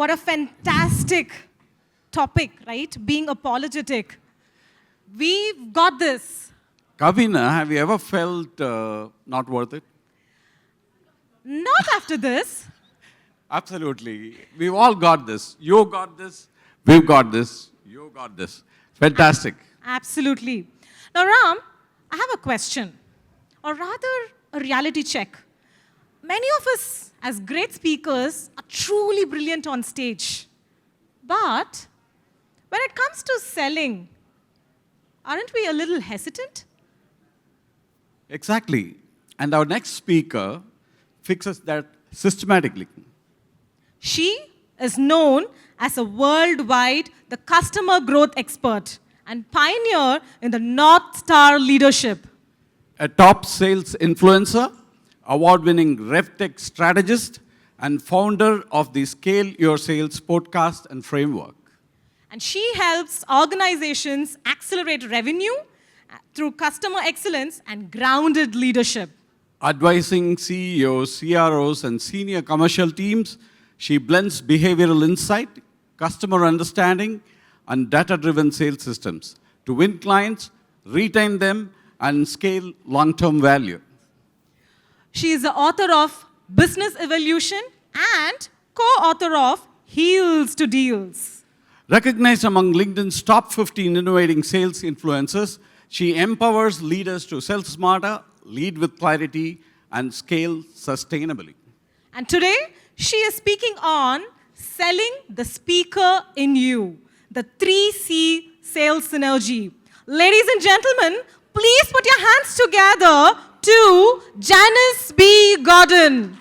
What a fantastic topic, right? Being apologetic. We've got this. Kavina, have you ever felt not worth it? Not after this. Absolutely. We've all got this. You got this. We've got this. You got this. Fantastic. Absolutely. Now, Ram, I have a question, or rather a reality check. Many of us, as great speakers, are truly brilliant on stage. But when it comes to selling, aren't we a little hesitant? Exactly. And our next speaker fixes that systematically. She is known as a worldwide the customer growth expert and pioneer in the North Star leadership. A top sales influencer, award-winning RevTech strategist, and founder of the Scale Your Sales podcast and framework. And she helps organizations accelerate revenue through customer excellence and grounded leadership. Advising CEOs, CROs, and senior commercial teams, she blends behavioral insight, customer understanding, and data-driven sales systems to win clients, retain them, and scale long-term value. She is the author of Business Evolution and co-author of Heels to Deals. Recognized among LinkedIn's top 15 innovating sales influencers, she empowers leaders to sell smarter, lead with clarity, and scale sustainably. And today, she is speaking on selling the speaker in you, the 3C sales synergy. Ladies and gentlemen, please put your hands together to Janice B Gordon.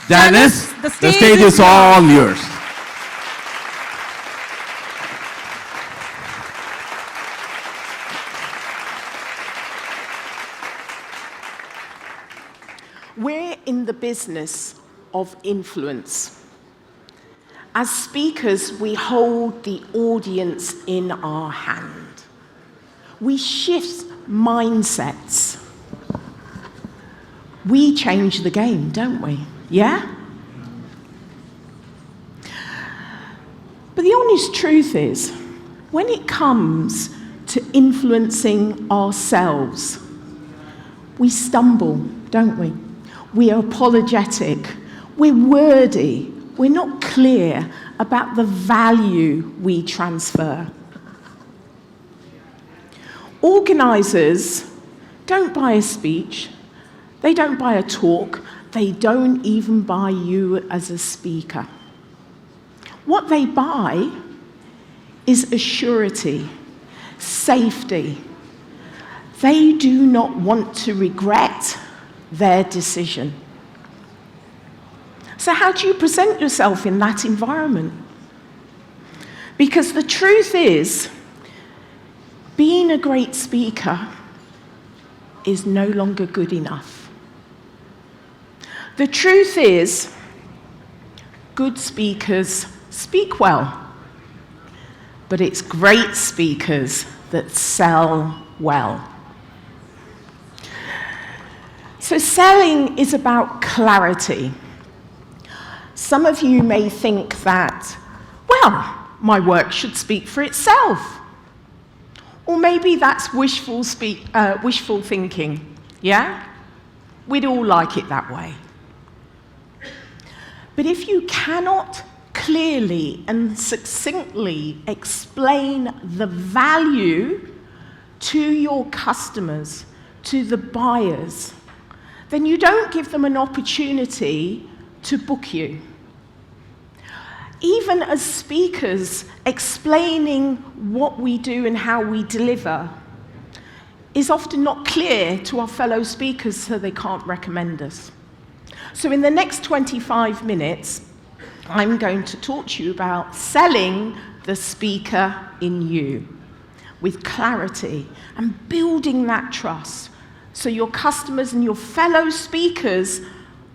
Janice, the stage is all yours. We're in the business of influence. As speakers, we hold the audience in our hand. We shift mindsets. We change the game, don't we? Yeah? But the honest truth is, when it comes to influencing ourselves, we stumble, don't we? We are apologetic. We're wordy. We're not clear about the value we transfer. Organisers don't buy a speech. They don't buy a talk. They don't even buy you as a speaker. What they buy is a surety, safety. They do not want to regret their decision. So how do you present yourself in that environment? Because the truth is, being a great speaker is no longer good enough. The truth is, good speakers speak well, but it's great speakers that sell well. So selling is about clarity. Some of you may think that, well, my work should speak for itself. Or maybe that's wishful thinking, yeah? We'd all like it that way. But if you cannot clearly and succinctly explain the value to your customers, to the buyers, then you don't give them an opportunity to book you. Even as speakers, explaining what we do and how we deliver is often not clear to our fellow speakers, so they can't recommend us. So in the next 25 minutes, I'm going to talk to you about selling the speaker in you with clarity and building that trust so your customers and your fellow speakers,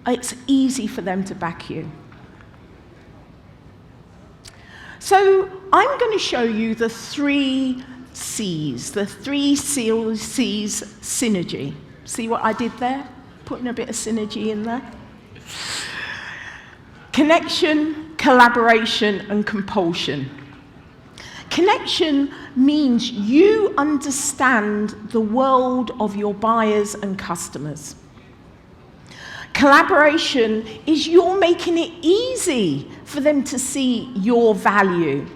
it's easy for them to back you. So I'm going to show you the 3 C's, the 3 C's synergy. See what I did there? Putting a bit of synergy in there. Connection, collaboration, and compulsion. Connection means you understand the world of your buyers and customers. Collaboration is you're making it easy for them to see your value.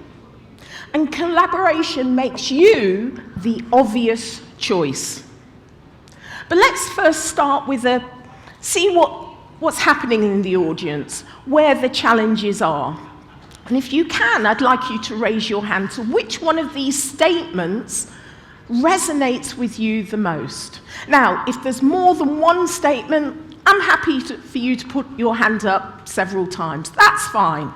And collaboration makes you the obvious choice. But let's first start with see what's happening in the audience, where the challenges are. And if you can, I'd like you to raise your hand to which one of these statements resonates with you the most. Now, if there's more than one statement, I'm happy for you to put your hand up several times. That's fine.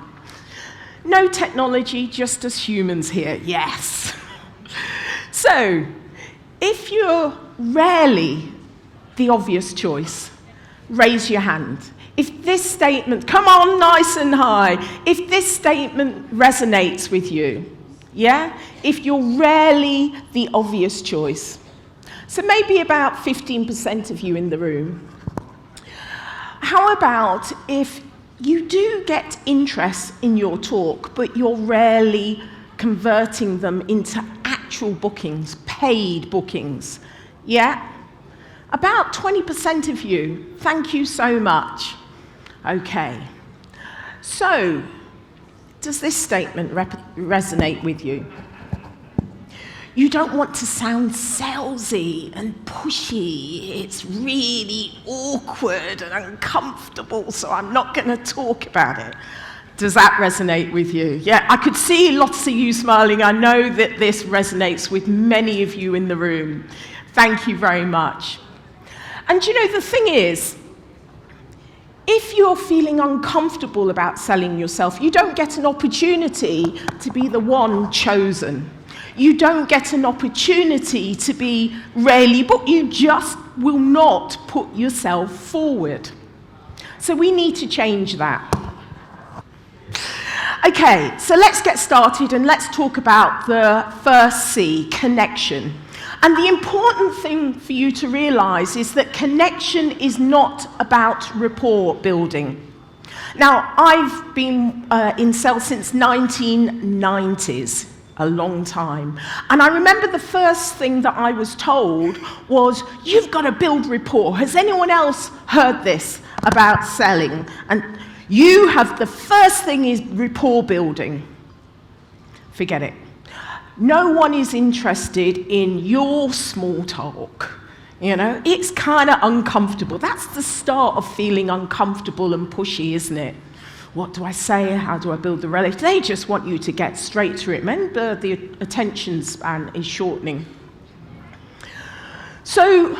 No technology, just as humans here. Yes. So, if you're rarely the obvious choice, raise your hand. If this statement, come on, nice and high, if this statement resonates with you, yeah? If you're rarely the obvious choice. So maybe about 15% of you in the room. How about if you do get interest in your talk, but you're rarely converting them into actual bookings, paid bookings, yeah? About 20% of you, thank you so much. Okay, so does this statement resonate with you? You don't want to sound salesy and pushy. It's really awkward and uncomfortable, so I'm not going to talk about it. Does that resonate with you? Yeah, I could see lots of you smiling. I know that this resonates with many of you in the room. Thank you very much. And you know, the thing is, if you're feeling uncomfortable about selling yourself, you don't get an opportunity to be the one chosen. You don't get an opportunity to be rarely booked. You just will not put yourself forward. So we need to change that. Okay, so let's get started and let's talk about the first C, connection. And the important thing for you to realize is that connection is not about rapport building. Now, I've been in sales since 1990s, a long time. And I remember the first thing that I was told was, you've got to build rapport. Has anyone else heard this about selling? And you have, the first thing is rapport building. Forget it. No one is interested in your small talk. You know, it's kind of uncomfortable. That's the start of feeling uncomfortable and pushy, isn't it? What do I say? How do I build the relationship? They just want you to get straight to it. Remember, the attention span is shortening. So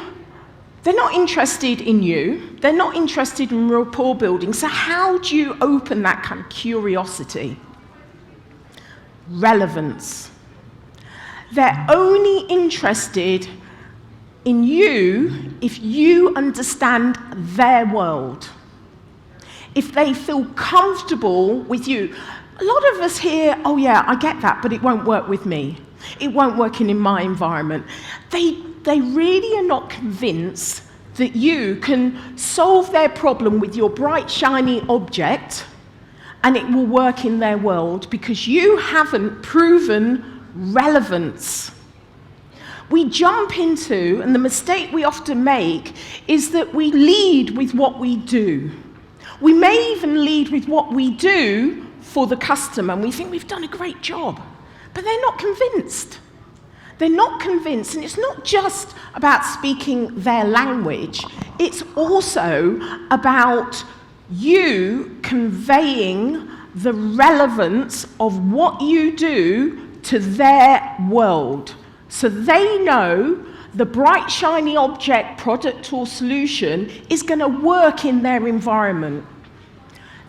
they're not interested in you. They're not interested in rapport building. So how do you open that kind of curiosity? Relevance. They're only interested in you if you understand their world. If they feel comfortable with you. A lot of us here, oh yeah, I get that, but it won't work with me. It won't work in my environment. They really are not convinced that you can solve their problem with your bright, shiny object and it will work in their world because you haven't proven relevance. We jump into, and the mistake we often make is that we lead with what we do. We may even lead with what we do for the customer, and we think we've done a great job, but they're not convinced. They're not convinced, and it's not just about speaking their language, it's also about you conveying the relevance of what you do to their world. So they know the bright, shiny object, product or solution is going to work in their environment.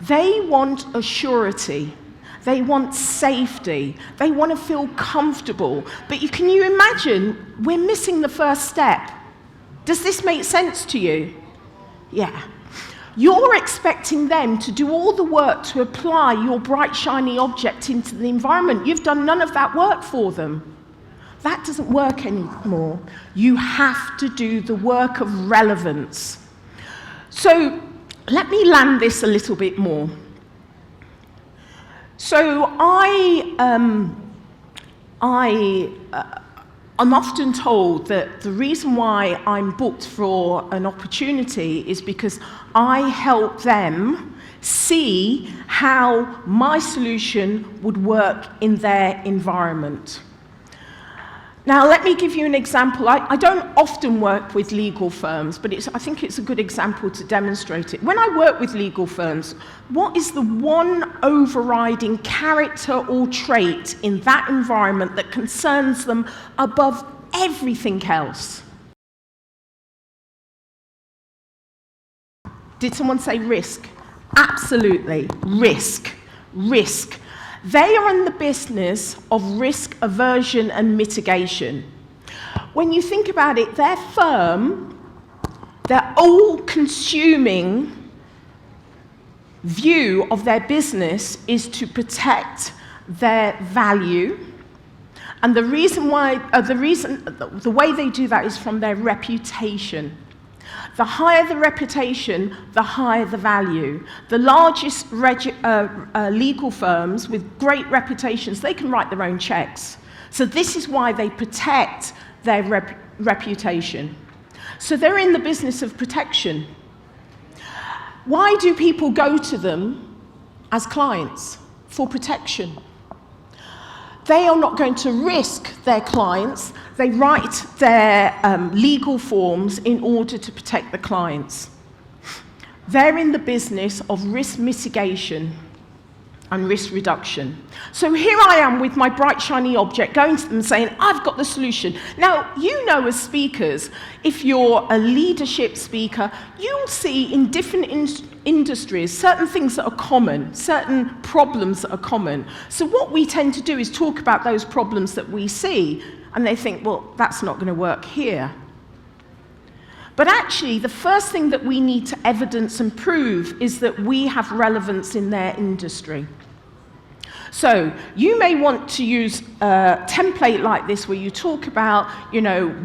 They want a surety. They want safety. They want to feel comfortable. But can you imagine, we're missing the first step. Does this make sense to you? Yeah. You're expecting them to do all the work to apply your bright, shiny object into the environment. You've done none of that work for them. That doesn't work anymore. You have to do the work of relevance. So let me land this a little bit more. So I'm often told that the reason why I'm booked for an opportunity is because I help them see how my solution would work in their environment. Now, let me give you an example. I don't often work with legal firms, but I think it's a good example to demonstrate it. When I work with legal firms, what is the one overriding character or trait in that environment that concerns them above everything else? Did someone say risk? Absolutely. Risk. Risk. They are in the business of risk aversion and mitigation. When you think about it, their firm, their all-consuming view of their business is to protect their value. And the way they do that is from their reputation. The higher the reputation, the higher the value. The largest legal firms with great reputations, they can write their own checks. So this is why they protect their reputation. So they're in the business of protection. Why do people go to them as clients? For protection. They are not going to risk their clients. They write their legal forms in order to protect the clients. They're in the business of risk mitigation and risk reduction. So here I am with my bright, shiny object, going to them saying, I've got the solution. Now, you know as speakers, if you're a leadership speaker, you'll see in different industries certain things that are common, certain problems that are common. So what we tend to do is talk about those problems that we see, and they think, well, that's not going to work here. But actually, the first thing that we need to evidence and prove is that we have relevance in their industry. So you may want to use a template like this where you talk about,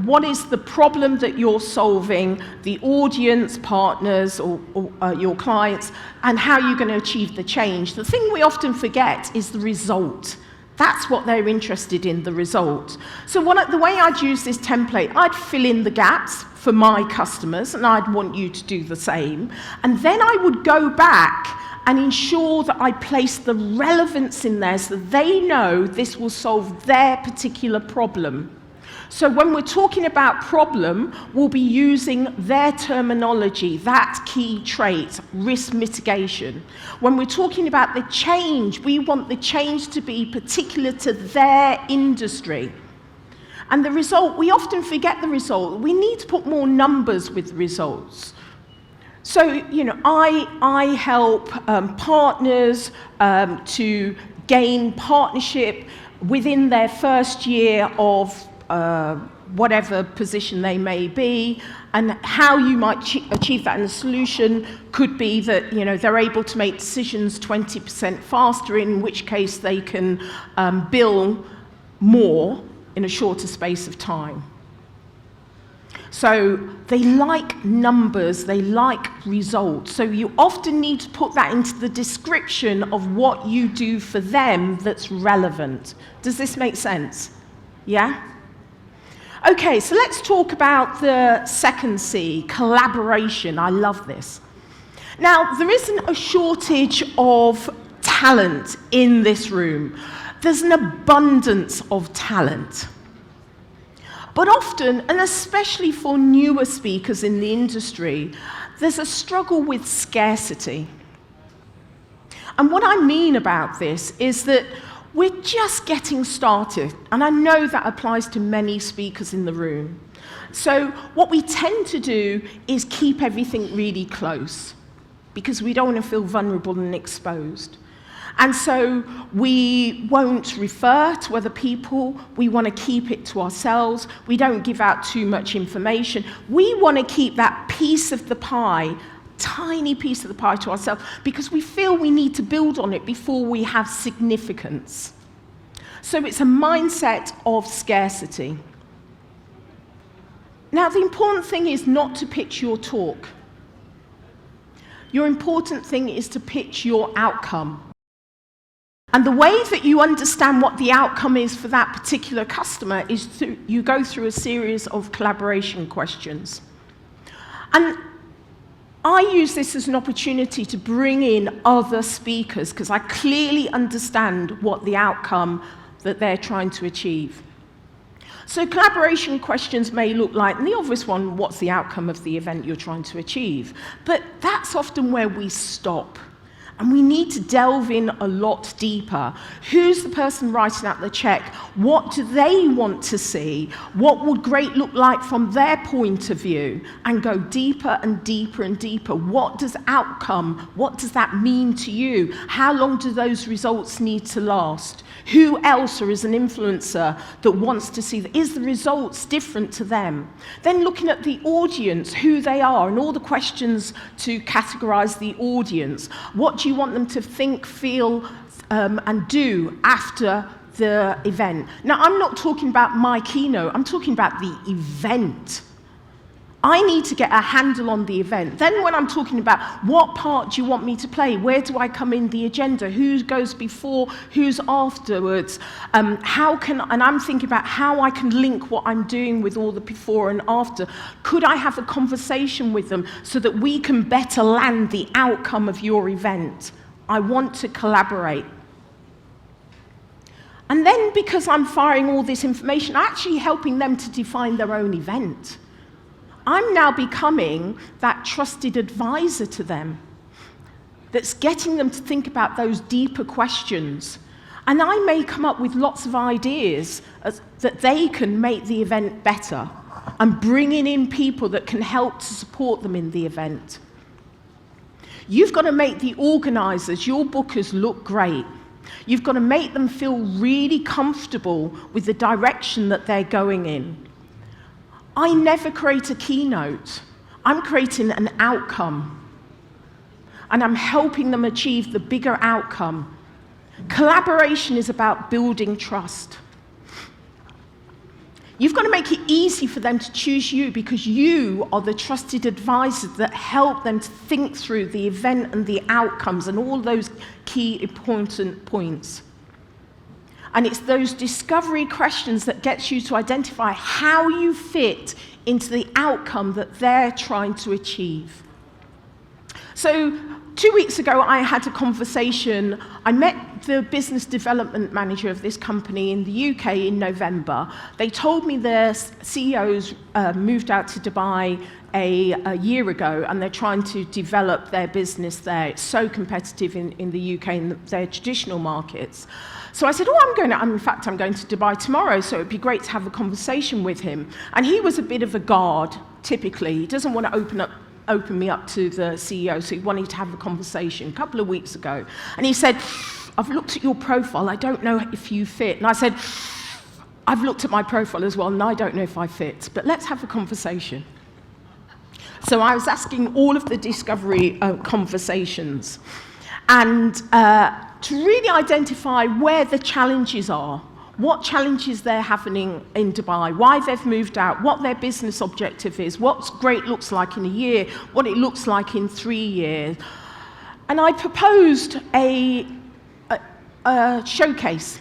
what is the problem that you're solving, the audience, partners, or your clients, and how you're going to achieve the change. The thing we often forget is the result. That's what they're interested in, the result. So the way I'd use this template, I'd fill in the gaps for my customers, and I'd want you to do the same. And then I would go back and ensure that I place the relevance in there so that they know this will solve their particular problem. So when we're talking about problem, we'll be using their terminology, that key trait, risk mitigation. When we're talking about the change, we want the change to be particular to their industry. And the result, we often forget the result. We need to put more numbers with results. So, I help partners to gain partnership within their first year of whatever position they may be, and how you might achieve that. And the solution could be that they're able to make decisions 20% faster, in which case they can bill more in a shorter space of time. So they like numbers, they like results. So you often need to put that into the description of what you do for them that's relevant. Does this make sense? Yeah? Okay, so let's talk about the second C, collaboration. I love this. Now, there isn't a shortage of talent in this room. There's an abundance of talent. But often, and especially for newer speakers in the industry, there's a struggle with scarcity. And what I mean about this is that we're just getting started, and I know that applies to many speakers in the room. So what we tend to do is keep everything really close, because we don't want to feel vulnerable and exposed. And so we won't refer to other people. We want to keep it to ourselves. We don't give out too much information. We want to keep that piece of the pie, tiny piece of the pie, to ourselves, because we feel we need to build on it before we have significance. So it's a mindset of scarcity. Now, the important thing is not to pitch your talk. Your important thing is to pitch your outcome. And the way that you understand what the outcome is for that particular customer is you go through a series of collaboration questions. And I use this as an opportunity to bring in other speakers because I clearly understand what the outcome that they're trying to achieve. So collaboration questions may look like, and the obvious one, what's the outcome of the event you're trying to achieve? But that's often where we stop. And we need to delve in a lot deeper. Who's the person writing out the check? What do they want to see? What would great look like from their point of view? And go deeper and deeper and deeper. What does outcome, what does that mean to you? How long do those results need to last? Who else, or is an influencer that wants to see that? Is the results different to them? Then looking at the audience, who they are, and all the questions to categorize the audience. What do you want them to think, feel, and do after the event? Now, I'm not talking about my keynote, I'm talking about the event. I need to get a handle on the event. Then when I'm talking about what part do you want me to play, where do I come in the agenda, who goes before, who's afterwards, and I'm thinking about how I can link what I'm doing with all the before and after. Could I have a conversation with them so that we can better land the outcome of your event? I want to collaborate. And then because I'm firing all this information, I'm actually helping them to define their own event. I'm now becoming that trusted advisor to them that's getting them to think about those deeper questions. And I may come up with lots of ideas that they can make the event better and bringing in people that can help to support them in the event. You've got to make the organizers, your bookers, look great. You've got to make them feel really comfortable with the direction that they're going in. I never create a keynote. I'm creating an outcome. And I'm helping them achieve the bigger outcome. Collaboration is about building trust. You've got to make it easy for them to choose you because you are the trusted advisor that help them to think through the event and the outcomes and all those key important points. And it's those discovery questions that gets you to identify how you fit into the outcome that they're trying to achieve. So 2 weeks ago, I had a conversation. I met the business development manager of this company in the UK in November. They told me their CEOs moved out to Dubai a year ago, and they're trying to develop their business there. It's so competitive in the UK in their traditional markets. So I said, I'm going to Dubai tomorrow, so it'd be great to have a conversation with him. And he was a bit of a guard, typically. He doesn't want to open me up to the CEO, so he wanted to have a conversation a couple of weeks ago. And he said, I've looked at your profile, I don't know if you fit. And I said, I've looked at my profile as well, and I don't know if I fit, but let's have a conversation. So I was asking all of the discovery conversations, and to really identify where the challenges are, what challenges they're having in Dubai, why they've moved out, what their business objective is, what great looks like in a year, what it looks like in 3 years. And I proposed a showcase.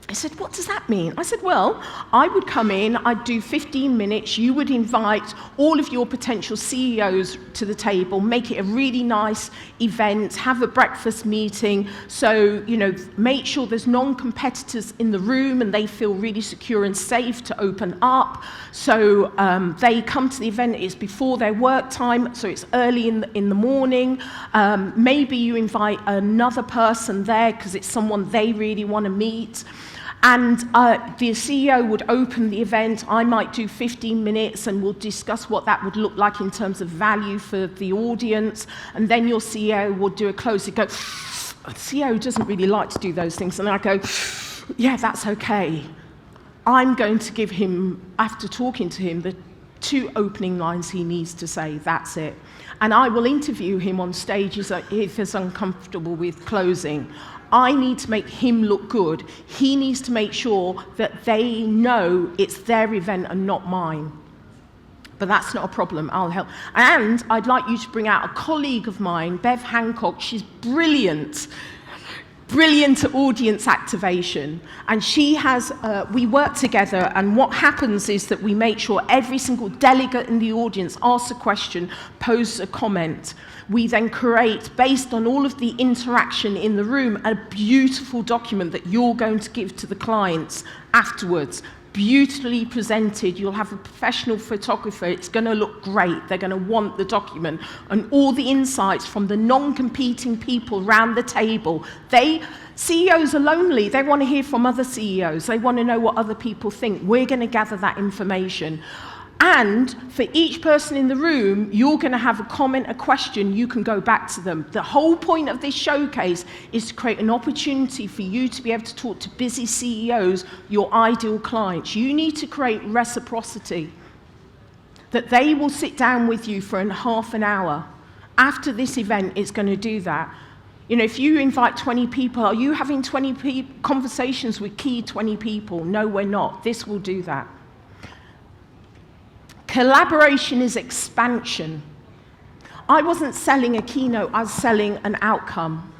I said, what does that mean? I said, well, I would come in, I'd do 15 minutes, you would invite all of your potential CEOs to the table, make it a really nice event, have a breakfast meeting, so, make sure there's non-competitors in the room and they feel really secure and safe to open up. So they come to the event, it's before their work time, so it's early in the morning. Maybe you invite another person there because it's someone they really want to meet. And the CEO would open the event. I might do 15 minutes and we'll discuss what that would look like in terms of value for the audience. And then your CEO will do a close. He'd go, the CEO doesn't really like to do those things. And I go, yeah, that's okay. I'm going to give him, after talking to him, the 2 opening lines he needs to say. That's it. And I will interview him on stage if he's uncomfortable with closing. I need to make him look good. He needs to make sure that they know it's their event and not mine. But that's not a problem, I'll help. And I'd like you to bring out a colleague of mine, Bev Hancock. She's brilliant. brilliant at audience activation, and she has, we work together, and what happens is that we make sure every single delegate in the audience asks a question, poses a comment. We then create, based on all of the interaction in the room, a beautiful document that you're going to give to the clients afterwards. Beautifully presented. You'll have a professional photographer. It's going to look great. They're going to want the document and all the insights from the non-competing people around the table. CEOs are lonely. They want to hear from other CEOs. They want to know what other people think. We're going to gather that information. And for each person in the room, you're going to have a comment, a question, you can go back to them. The whole point of this showcase is to create an opportunity for you to be able to talk to busy CEOs, your ideal clients. You need to create reciprocity, that they will sit down with you for half an hour. After this event, it's going to do that. You know, if you invite 20 people, are you having 20 conversations with key 20 people? No, we're not. This will do that. Collaboration is expansion. I wasn't selling a keynote, I was selling an outcome.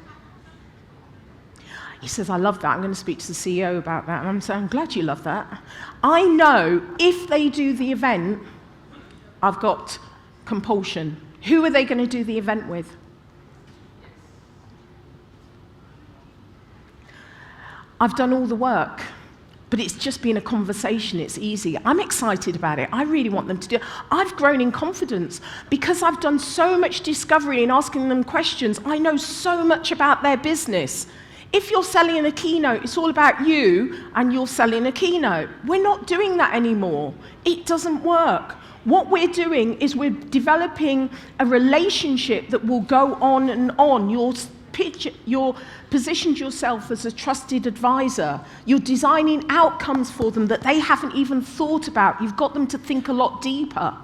He says, I love that. I'm going to speak to the CEO about that. And I'm saying, I'm glad you love that. I know if they do the event, I've got Compulsion. Who are they going to do the event with? I've done all the work. But it's just been a conversation, it's easy. I'm excited about it. I really want them to do it. I've grown in confidence because I've done so much discovery and asking them questions. I know so much about their business. If you're selling a keynote, it's all about you and you're selling a keynote. We're not doing that anymore. It doesn't work. What we're doing is we're developing a relationship that will go on and on. You're positioned yourself as a trusted advisor. You're designing outcomes for them that they haven't even thought about. You've got them to think a lot deeper.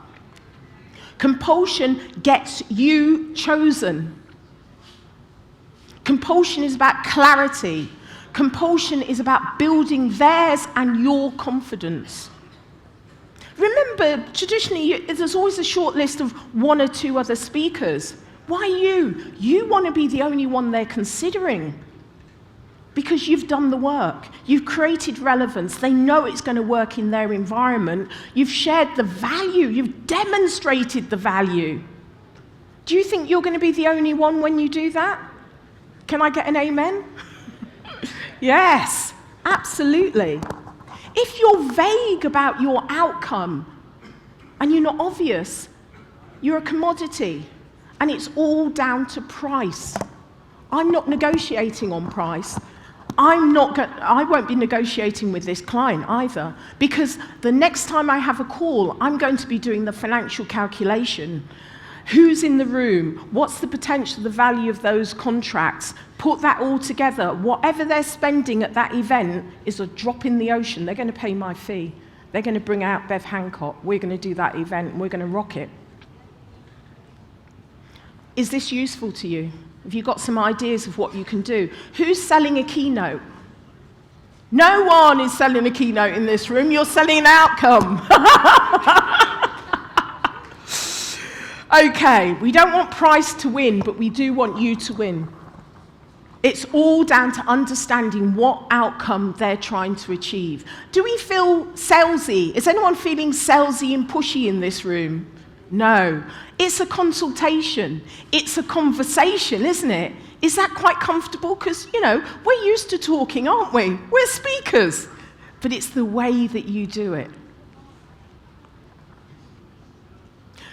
Compulsion gets you chosen. Compulsion is about clarity. Compulsion is about building theirs and your confidence. Remember, traditionally, there's always a short list of 1 or 2 other speakers. Why you? You want to be the only one they're considering because you've done the work. You've created relevance. They know it's going to work in their environment. You've shared the value. You've demonstrated the value. Do you think you're going to be the only one when you do that? Can I get an amen? Yes, absolutely. If you're vague about your outcome and you're not obvious, you're a commodity. And it's all down to price. I'm not negotiating on price. I won't be negotiating with this client either, because the next time I have a call, I'm going to be doing the financial calculation. Who's in the room? What's the potential, the value of those contracts? Put that all together. Whatever they're spending at that event is a drop in the ocean. They're going to pay my fee. They're going to bring out Bev Hancock. We're going to do that event, and we're going to rock it. Is this useful to you? Have you got some ideas of what you can do? Who's selling a keynote? No one is selling a keynote in this room. You're selling an outcome. Okay, we don't want price to win, but we do want you to win. It's all down to understanding what outcome they're trying to achieve. Do we feel salesy? Is anyone feeling salesy and pushy in this room? No. It's a consultation. It's a conversation, isn't it? Is that quite comfortable? Because, you know, we're used to talking, aren't we? We're speakers. But it's the way that you do it.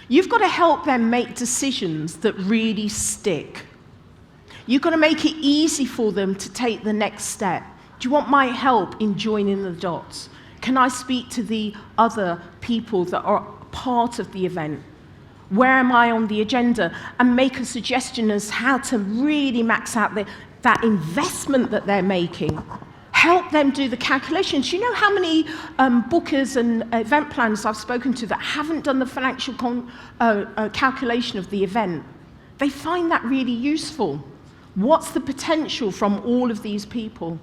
You've got to help them make decisions that really stick. You've got to make it easy for them to take the next step. Do you want my help in joining the dots? Can I speak to the other people that are part of the event? Where am I on the agenda? And make a suggestion as how to really max out that investment that they're making. Help them do the calculations. You know how many bookers and event planners I've spoken to that haven't done the financial calculation of the event? They find that really useful. What's the potential from all of these people?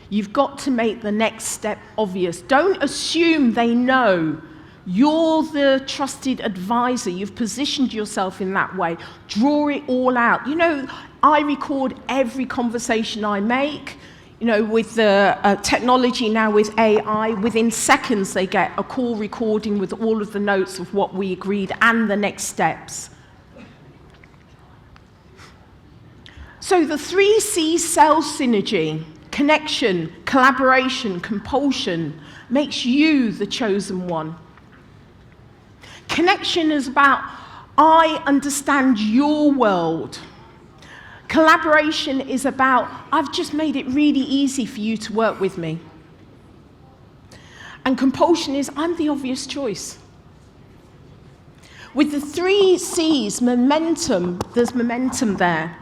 You've got to make the next step obvious. Don't assume they know. You're the trusted advisor. You've positioned yourself in that way. Draw it all out. You know, I record every conversation I make. You know, with the technology now with AI, within seconds they get a call recording with all of the notes of what we agreed and the next steps. So the 3C sales synergy, connection, collaboration, compulsion, makes you the chosen one. Connection is about, I understand your world. Collaboration is about, I've just made it really easy for you to work with me. And compulsion is, I'm the obvious choice. With the 3 C's, momentum, there's momentum there.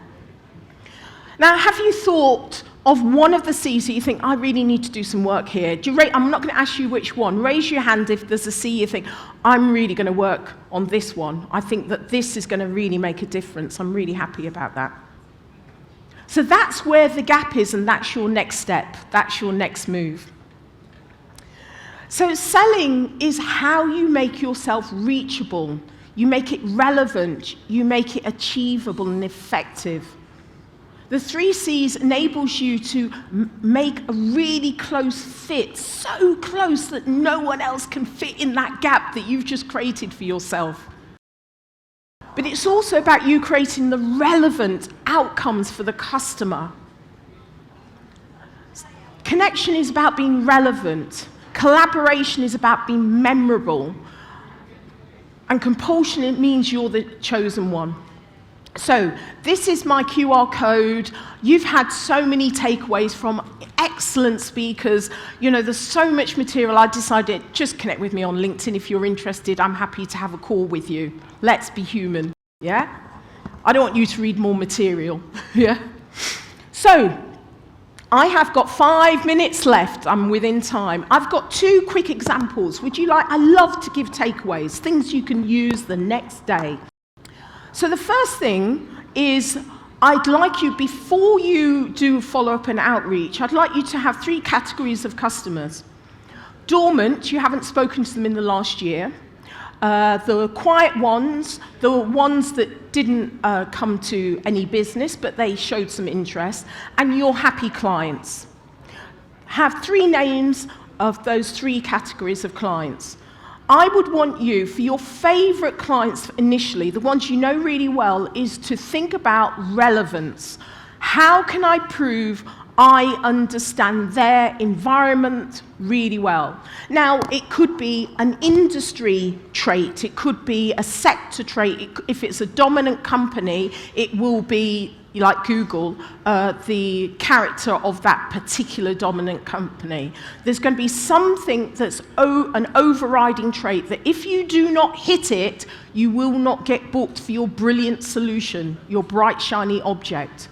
Now, have you thought of one of the C's that you think, I really need to do some work here? I'm not going to ask you which one. Raise your hand if there's a C you think, I'm really going to work on this one. I think that this is going to really make a difference. I'm really happy about that. So that's where the gap is, and that's your next step. That's your next move. So selling is how you make yourself reachable. You make it relevant. You make it achievable and effective. The 3 C's enables you to make a really close fit, so close that no one else can fit in that gap that you've just created for yourself. But it's also about you creating the relevant outcomes for the customer. Connection is about being relevant. Collaboration is about being memorable. And compulsion, it means you're the chosen one. So this is my QR code. You've had so many takeaways from excellent speakers. You know, there's so much material. I decided, just connect with me on LinkedIn if you're interested. I'm happy to have a call with you. Let's be human, yeah? I don't want you to read more material, yeah? So, I have got 5 minutes left. I'm within time. I've got 2 quick examples. Would you like, I love to give takeaways, things you can use the next day. So the first thing is, I'd like you, before you do follow-up and outreach, I'd like you to have 3 categories of customers. Dormant, you haven't spoken to them in the last year. The quiet ones, the ones that didn't come to any business, but they showed some interest, and your happy clients. Have 3 names of those 3 categories of clients. I would want you, for your favorite clients initially, the ones you know really well, is to think about relevance. How can I prove I understand their environment really well? Now, it could be an industry trait, it could be a sector trait. If it's a dominant company, it will be, like Google, the character of that particular dominant company. There's going to be something that's an overriding trait that if you do not hit it, you will not get booked for your brilliant solution, your bright, shiny object.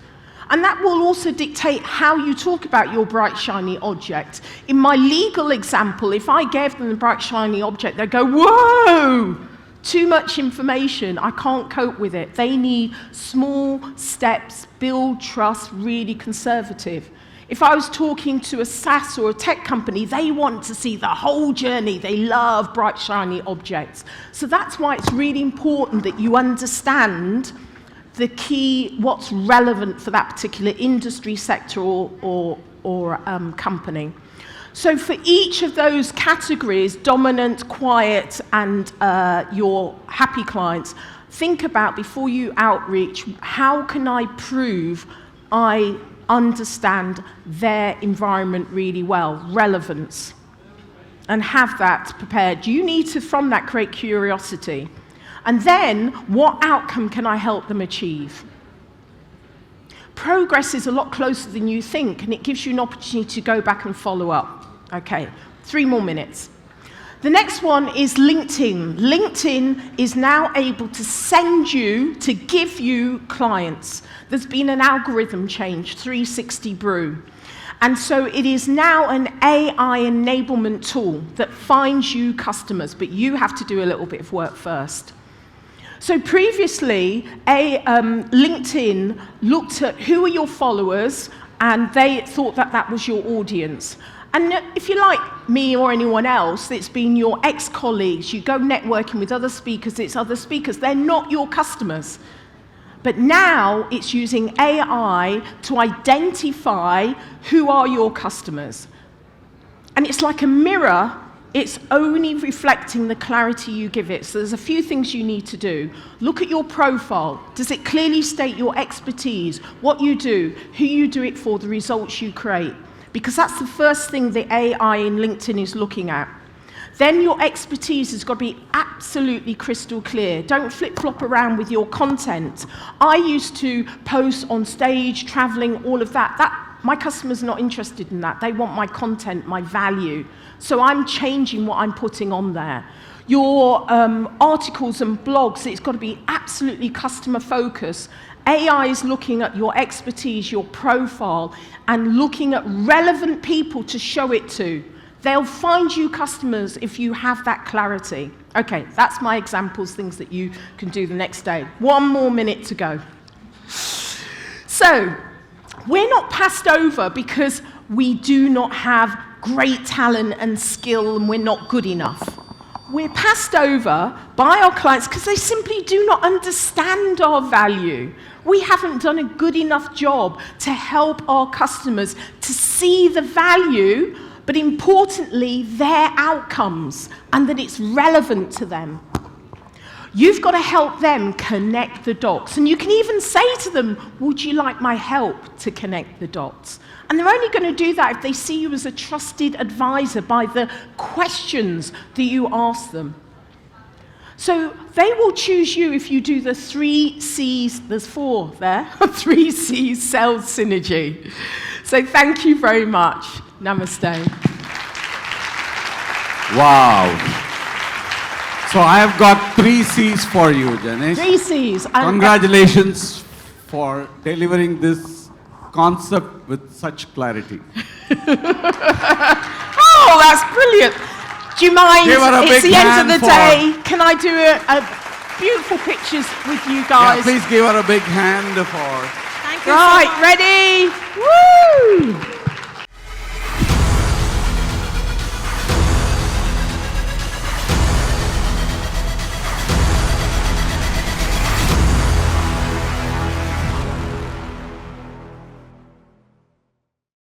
And that will also dictate how you talk about your bright, shiny object. In my legal example, if I gave them the bright, shiny object, they'd go, whoa! Too much information, I can't cope with it. They need small steps, build trust, really conservative. If I was talking to a SaaS or a tech company, they want to see the whole journey. They love bright, shiny objects. So that's why it's really important that you understand the key, what's relevant for that particular industry sector or company. So for each of those categories, dominant, quiet, and your happy clients, think about, before you outreach, how can I prove I understand their environment really well, relevance, and have that prepared. You need to, from that, create curiosity. And then, what outcome can I help them achieve? Progress is a lot closer than you think, and it gives you an opportunity to go back and follow up. Okay, 3 more minutes. The next one is LinkedIn. LinkedIn is now able to give you clients. There's been an algorithm change, 360 brew. And so it is now an AI enablement tool that finds you customers, but you have to do a little bit of work first. So previously, LinkedIn looked at who are your followers, and they thought that that was your audience. And if you're like me or anyone else, it's been your ex-colleagues. You go networking with other speakers, it's other speakers. They're not your customers. But now it's using AI to identify who are your customers. And it's like a mirror. It's only reflecting the clarity you give it. So there's a few things you need to do. Look at your profile. Does it clearly state your expertise, what you do, who you do it for, the results you create? Because that's the first thing the AI in LinkedIn is looking at. Then your expertise has got to be absolutely crystal clear. Don't flip-flop around with your content. I used to post on stage, traveling, all of that. My customers are not interested in that. They want my content, my value. So I'm changing what I'm putting on there. Your articles and blogs, it's got to be absolutely customer focused. AI is looking at your expertise, your profile, and looking at relevant people to show it to. They'll find you customers if you have that clarity. Okay, that's my examples, things that you can do the next day. 1 more minute to go. So, we're not passed over because we do not have great talent and skill and we're not good enough. We're passed over by our clients because they simply do not understand our value. We haven't done a good enough job to help our customers to see the value, but importantly, their outcomes, and that it's relevant to them. You've got to help them connect the dots. And you can even say to them, would you like my help to connect the dots? And they're only going to do that if they see you as a trusted advisor by the questions that you ask them. So they will choose you if you do the 3 C's, there's 4 there, 3 C's sales synergy. So thank you very much. Namaste. Wow. So I have got 3 C's for you, Janice. 3 C's. Congratulations for delivering this concept with such clarity. Oh, that's brilliant. Do you mind? Give her a It's big the end of the hand day. Can I do a beautiful pictures with you guys? Yeah, please give her a big hand for... Thank you so Right, much. ready?